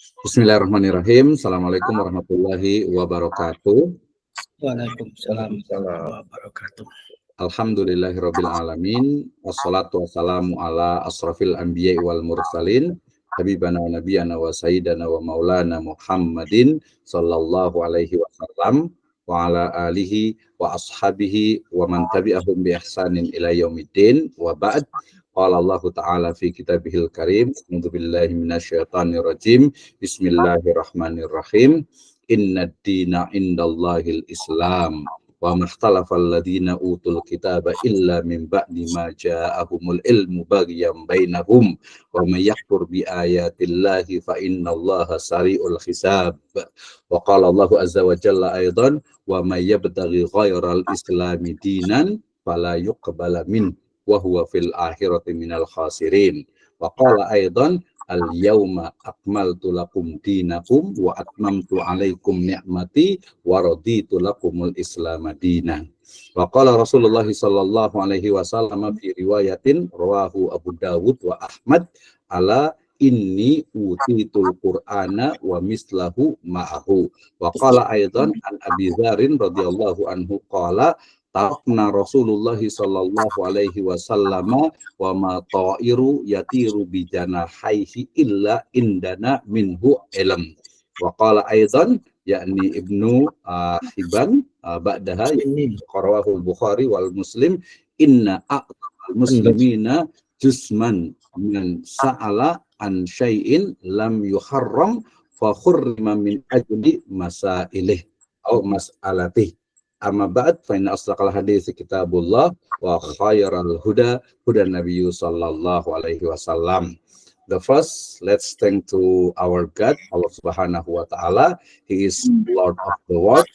Bismillahirrahmanirrahim. Assalamualaikum warahmatullahi wabarakatuh. Waalaikumsalam warahmatullahi wabarakatuh. Alhamdulillahirabbil alamin. Wassalatu wassalamu ala asrafil anbiya'i wal mursalin. Habibana wa nabiyana wa sayyidana wa maulana Muhammadin sallallahu alaihi wasallam wa ala alihi wa ashabihi wa man tabi'ahum bi ihsanin ila yaumiddin wa ba'd. Qala Allah Ta'ala fi kitabihil karim. A'udzu billahi minasyaitonir rajim. Bismillahirrahmanirrahim. Innad dina indallahil Islam. Wa mahtalafal ladina utul kitaba illa min ba'di ma ja'ahumul ilmu baghyan bainahum wa may yakfur bi ayatillahi fa innallaha sari'ul hisab. Wa qala Allahu azza wa jalla aidan wa may yabtaghi ghairal islami dinan fala yuqbala min wa huwa fil akhirati minal khasirin. Wa qala aidan al-yawma akmaltu lakum dinakum wa atmamtu alaikum ni'mati wa raditu lakumul islam dinan. Wa qala Rasulullah sallallahu alaihi wasallam fi riwayatin rawahu Abu Dawud wa Ahmad ala inni utitul Qur'ana wa mislahu ma'ahu. Wa qala aidan an Abi Dzarrin radhiyallahu anhu qala tarakna Rasulullah sallallahu alaihi wasallam wa ma ta'iru yatiru bi janahaihi illa indana minhu ilm. Wa qala aidan yakni Ibnu Hibban ba'daha yakni qarawahul Bukhari wal Muslim inna aqtal muslimina juzman min sa'ala an syai'in lam yuharram fa khurrima min ajli masailih au mas'alatih. Amma ba'd fa inna asdaqal hadits kitabullah wa khairal huda hudan nabiyyu sallallahu alaihi wasallam. The first, let's thank to our God, Allah Subhanahu wa Ta'ala. He is Lord of the world.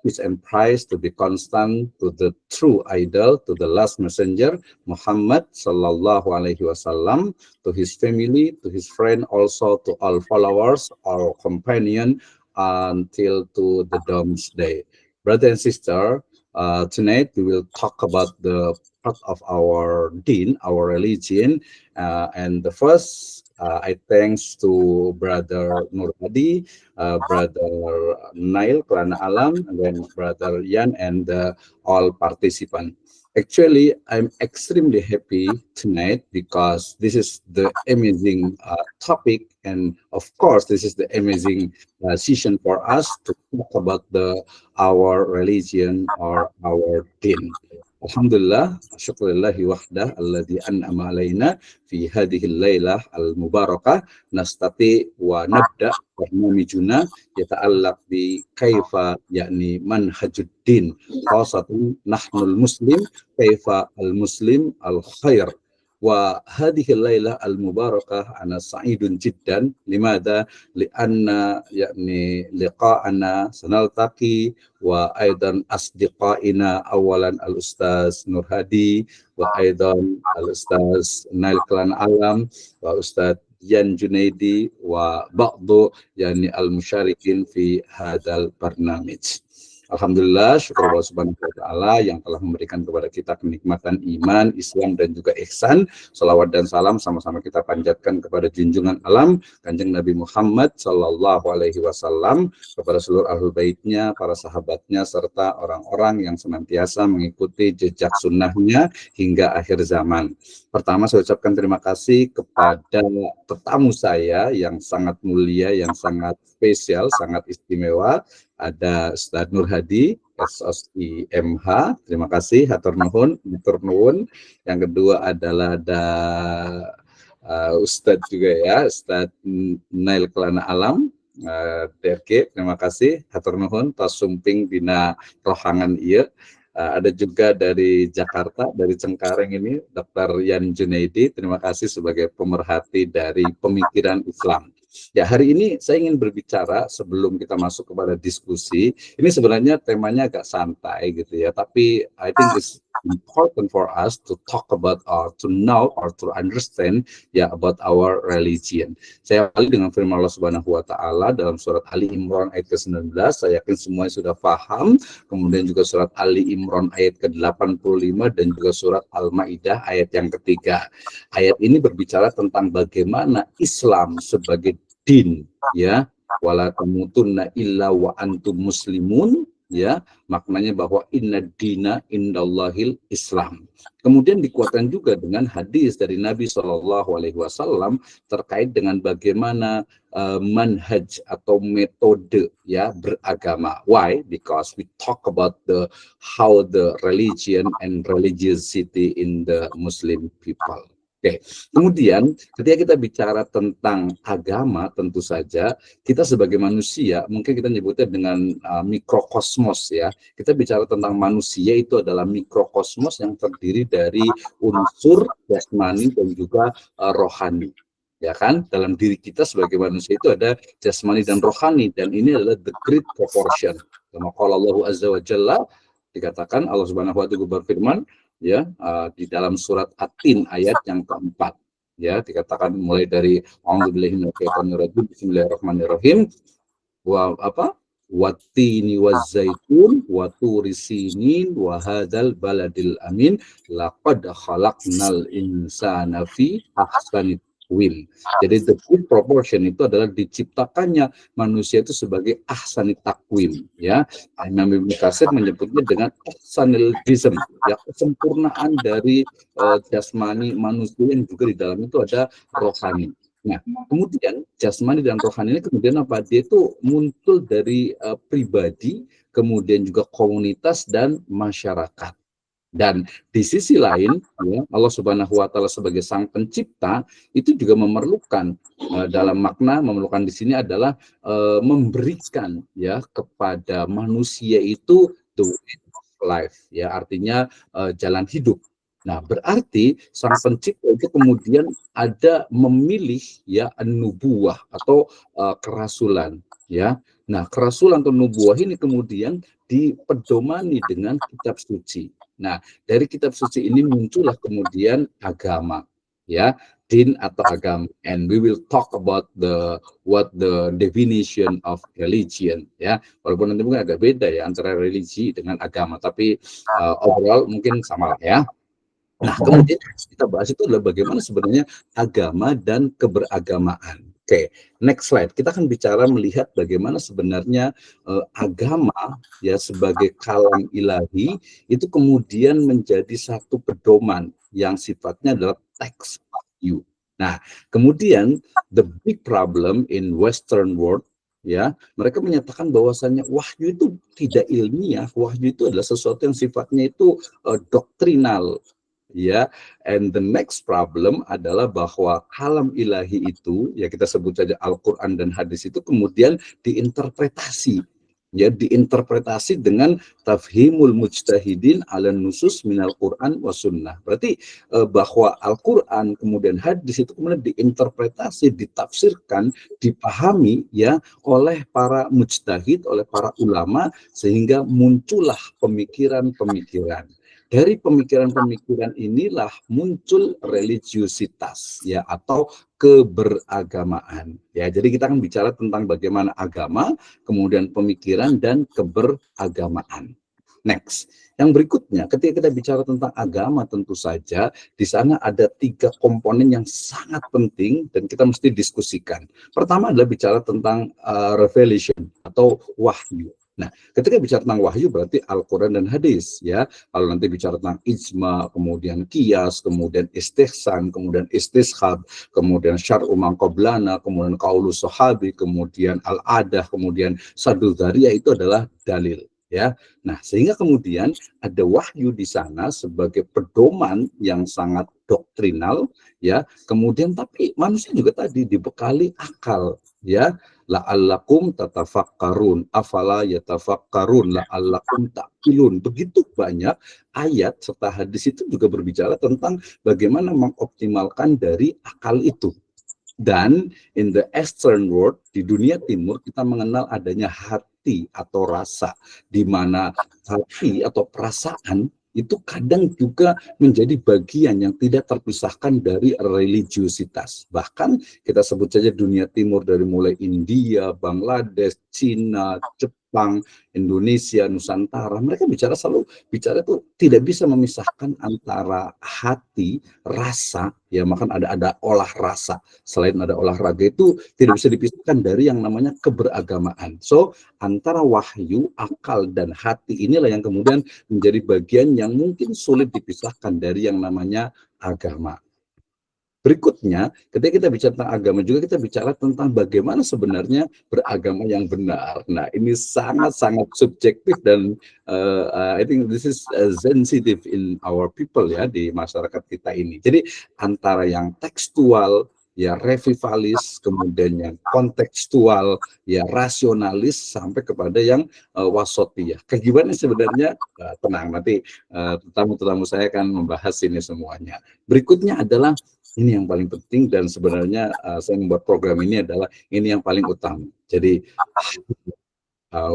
Peace and praise to be constant to the true idol, to the last messenger, Muhammad sallallahu alaihi wasallam, to his family, to his friend, also to all followers, our companion, until to the doomsday. Brother and sister, tonight we will talk about the part of our deen, our religion, and the first, I thanks to Brother Nur Hadi, Brother Nail Kelana Alam, and then Brother Yan and all participants. Actually, I'm extremely happy tonight because this is the amazing topic, and of course, this is the amazing session for us to talk about our religion or our deen. Alhamdulillah, syukurillahi wahdah alladhi an'ama alaina fi hadhihi al-lailah al-mubarakah nastati wa nabda barnamijuna yata'allaq bi kaifa yakni manhajuddin khasatun nahnul muslim kaifa al-muslim al-khair. Wa hadhihi al-lailah al-mubarakah ana sa'idun jiddan limada li'anna yakni liqa'ana sanaltaqi wa aidan asdiqaina awalan al-ustaz Nur Hadi wa aidan al-ustaz Nail Kelana Alam wa ustaz Yan Junaidi wa ba'du yani al-musyarikin fi hadal barnamij. Alhamdulillah, syukur Allah Subhanahu wa Ta'ala yang telah memberikan kepada kita kenikmatan iman, Islam, dan juga ihsan. Salawat dan salam sama-sama kita panjatkan kepada junjungan alam, Kanjeng Nabi Muhammad Sallallahu Alaihi Wasallam, kepada seluruh ahlul baitnya, para sahabatnya, serta orang-orang yang senantiasa mengikuti jejak sunnahnya hingga akhir zaman. Pertama, saya ucapkan terima kasih kepada tetamu saya yang sangat mulia, yang sangat spesial, sangat istimewa. Ada Ustaz Nur Hadi, SOSI MH, terima kasih, hatur nuhun, hatur nuhun. Yang kedua adalah ada Ustaz juga ya, Ustaz Nail Kelana Alam, DRK, terima kasih, hatur nuhun, tas sumping dina rohangan iya. Ada juga dari Jakarta, dari Cengkareng ini, Dr. Yan Junaidi, terima kasih sebagai pemerhati dari pemikiran Islam. Ya, hari ini saya ingin berbicara sebelum kita masuk kepada diskusi. Ini sebenarnya temanya agak santai gitu ya, tapi I think it's important for us to talk about or to know or to understand ya about our religion. Saya awali dengan firman Allah Subhanahu wa Ta'ala dalam surat Ali Imran ayat ke-19. Saya yakin semuanya sudah paham. Kemudian juga surat Ali Imran ayat ke-85 dan juga surat Al-Maidah ayat yang ketiga. Ayat ini berbicara tentang bagaimana Islam sebagai din, ya, wala tamutunna illa wa antum muslimun, ya, maknanya bahwa inna dina indallahil Islam. Kemudian dikuatkan juga dengan hadis dari Nabi SAW terkait dengan bagaimana manhaj atau metode, ya, beragama. Why? Because we talk about how the religion and religiosity in the Muslim people. Oke, kemudian ketika kita bicara tentang agama, tentu saja kita sebagai manusia, mungkin kita nyebutnya dengan mikrokosmos, ya. Kita bicara tentang manusia itu adalah mikrokosmos yang terdiri dari unsur jasmani dan juga rohani. Ya kan, dalam diri kita sebagai manusia itu ada jasmani dan rohani, dan ini adalah the great proportion. Kama qala Allahu azza wa jalla, dikatakan Allah Subhanahu wa taala berfirman, ya, di dalam surat At-Tin ayat yang keempat, ya, dikatakan mulai dari a'udzubillahi minasyaitonirrajim, bismillahirrahmanirrahim, wa apa, wattini wazzaitun wa turisinin wa hadzal baladil amin laqad khalaqnal insana fi ahsani taqwim. Jadi the good proportion itu adalah diciptakannya manusia itu sebagai ahsani taqwim, ya. Imam Ibnu Katsir menyebutnya dengan ahsanil jism, ya, kesempurnaan dari jasmani manusia yang juga di dalam itu ada rohani. Nah, kemudian jasmani dan rohani ini kemudian apa? Dia itu muncul dari pribadi, kemudian juga komunitas dan masyarakat. Dan di sisi lain, ya, Allah Subhanahu wa taala sebagai sang pencipta itu juga memerlukan dalam makna memerlukan di sini adalah memberikan, ya, kepada manusia itu the way of life, ya, artinya jalan hidup. Nah, berarti sang pencipta itu kemudian ada memilih, ya, nubuwah atau kerasulan, ya. Nah, kerasulan atau nubuwah ini kemudian dipedomani dengan kitab suci. Nah, dari kitab suci ini muncullah kemudian agama, ya, din atau agama. And we will talk about what the definition of religion, ya. Walaupun nanti mungkin agak beda, ya, antara religi dengan agama, tapi overall mungkin sama lah, ya. Nah, kemudian kita bahas itu adalah bagaimana sebenarnya agama dan keberagamaan. Oke, next slide. Kita akan bicara melihat bagaimana sebenarnya agama, ya, sebagai kalam ilahi itu kemudian menjadi satu pedoman yang sifatnya adalah text wahyu. Nah, kemudian the big problem in Western world, ya, mereka menyatakan bahwasannya wahyu itu tidak ilmiah, wahyu itu adalah sesuatu yang sifatnya itu doktrinal. Ya, and the next problem adalah bahwa kalam ilahi itu, ya, kita sebut saja Al-Quran dan hadis itu kemudian diinterpretasi, ya, diinterpretasi dengan tafhimul mujtahidin ala nusus minal Quran wa sunnah. Berarti bahwa Al-Quran kemudian hadis itu kemudian diinterpretasi, ditafsirkan, dipahami, ya, oleh para mujtahid, oleh para ulama, sehingga muncullah pemikiran-pemikiran. Dari pemikiran-pemikiran inilah muncul religiositas, ya, atau keberagamaan, ya. Jadi kita akan bicara tentang bagaimana agama, kemudian pemikiran dan keberagamaan. Next, yang berikutnya, ketika kita bicara tentang agama, tentu saja di sana ada 3 komponen yang sangat penting dan kita mesti diskusikan. Pertama adalah bicara tentang revelation atau wahyu. Nah, ketika bicara tentang wahyu berarti Al-Quran dan hadis, ya. Kalau nanti bicara tentang ijma, kemudian qiyas, kemudian istihsan, kemudian istishab, kemudian syar'u man qablana, kemudian qaulu sahabi, kemudian al-adah, kemudian saddu dzariyah, itu adalah dalil, ya. Nah, sehingga kemudian ada wahyu di sana sebagai pedoman yang sangat doktrinal, ya. Kemudian tapi manusia juga tadi dibekali akal, ya. La'allakum tatafakkarun, afala yatafakkarun, la'allakum ta'qilun. Begitu banyak ayat serta hadis itu juga berbicara tentang bagaimana mengoptimalkan dari akal itu. Dan in the Eastern world, di dunia timur, kita mengenal adanya hati atau rasa, di mana hati atau perasaan itu kadang juga menjadi bagian yang tidak terpisahkan dari religiositas. Bahkan kita sebut saja dunia timur dari mulai India, Bangladesh, Cina, Jepang, Jepang, Indonesia, Nusantara, mereka selalu bicara itu tidak bisa memisahkan antara hati, rasa, ya makan ada olah rasa. Selain ada olahraga itu tidak bisa dipisahkan dari yang namanya keberagamaan. So, antara wahyu, akal, dan hati inilah yang kemudian menjadi bagian yang mungkin sulit dipisahkan dari yang namanya agama. Berikutnya, ketika kita bicara tentang agama juga kita bicara tentang bagaimana sebenarnya beragama yang benar. Nah, ini sangat-sangat subjektif dan I think this is sensitive in our people ya, di masyarakat kita ini. Jadi antara yang tekstual, ya revivalis, kemudian yang kontekstual, ya rasionalis, sampai kepada yang wasatiyah. Kayak gimana sebenarnya? Tenang, nanti tamu-tamu saya akan membahas ini semuanya. Berikutnya adalah ini yang paling penting dan sebenarnya saya membuat program ini adalah ini yang paling utama. Jadi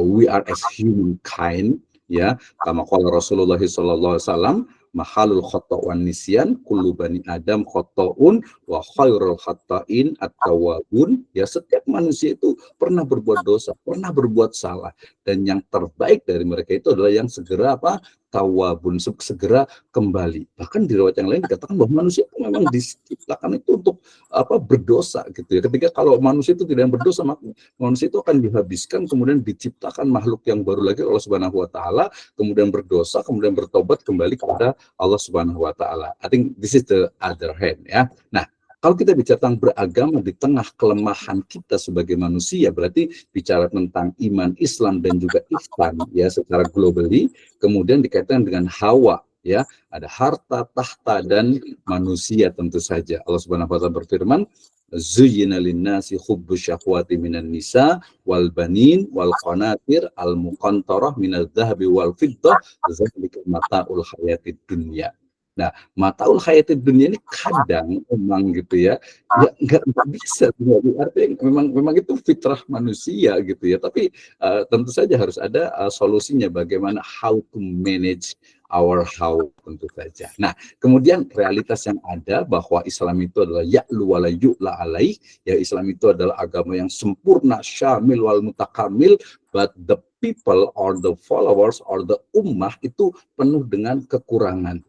we are as humankind, ya, kama qala Rasulullah sallallahu alaihi wasallam, mahalul khata' wan nisyan, kullu bani adam khata'un wa khairul khata'in at-tawwabun. Ya, setiap manusia itu pernah berbuat dosa, pernah berbuat salah, dan yang terbaik dari mereka itu adalah yang segera tawabun, segera kembali. Bahkan di riwayat yang lain dikatakan bahwa manusia itu memang diciptakan itu untuk berdosa gitu ya. Ketika kalau manusia itu tidak berdosa, maka manusia itu akan dihabiskan, kemudian diciptakan makhluk yang baru lagi Allah Subhanahu wa taala, kemudian berdosa, kemudian bertobat kembali kepada Allah Subhanahu wa taala. I think this is the other hand ya. Nah, kalau kita bicara tentang beragama di tengah kelemahan kita sebagai manusia, berarti bicara tentang iman Islam dan juga ihsan ya secara globally, kemudian dikaitkan dengan hawa ya, ada harta, tahta, dan manusia tentu saja. Allah Subhanahu wa taala berfirman, zuyyina lin-nasi hubbu syahwati minan nisa wal banin wal qanatir al muqantarah minadz zahabi wal fiddah dzalika mata'ul hayatid dunya. Nah, mataul hayatid dunia ini kadang memang gitu ya, nggak bisa, artinya memang itu fitrah manusia gitu ya. Tapi tentu saja harus ada solusinya bagaimana how to manage our how tentu saja. Nah, kemudian realitas yang ada bahwa Islam itu adalah ya'lu wa la yu'la alaih, ya Islam itu adalah agama yang sempurna, syamil wal mutakamil, but the people or the followers or the ummah itu penuh dengan kekurangan.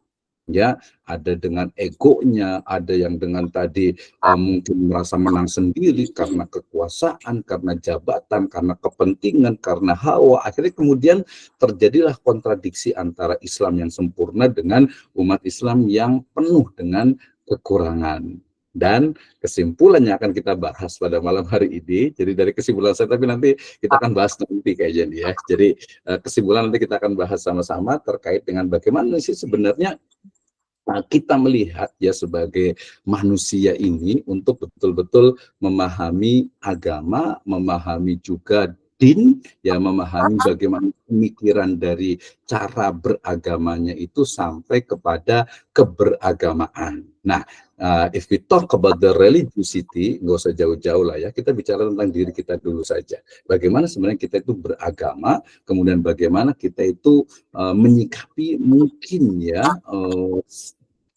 Ya, ada dengan egonya, ada yang dengan tadi mungkin merasa menang sendiri karena kekuasaan, karena jabatan, karena kepentingan, karena hawa. Akhirnya kemudian terjadilah kontradiksi antara Islam yang sempurna dengan umat Islam yang penuh dengan kekurangan. Dan kesimpulannya akan kita bahas pada malam hari ini. Jadi dari kesimpulan saya, tapi nanti kita akan bahas nanti kayaknya ya. Jadi kesimpulan nanti kita akan bahas sama-sama terkait dengan bagaimana sih sebenarnya kita melihat ya sebagai manusia ini untuk betul-betul memahami agama, memahami juga din, ya memahami bagaimana pemikiran dari cara beragamanya itu sampai kepada keberagamaan. Nah, if we talk about the religiosity, nggak usah jauh-jauh lah ya, kita bicara tentang diri kita dulu saja. Bagaimana sebenarnya kita itu beragama, kemudian bagaimana kita itu menyikapi mungkin ya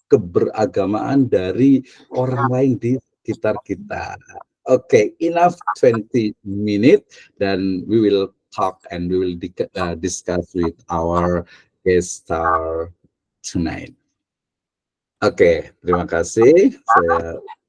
keberagamaan dari orang lain di sekitar kita. Okay, enough 20 minutes, dan we will talk and we will discuss with our guest star tonight. Oke, terima kasih. Saya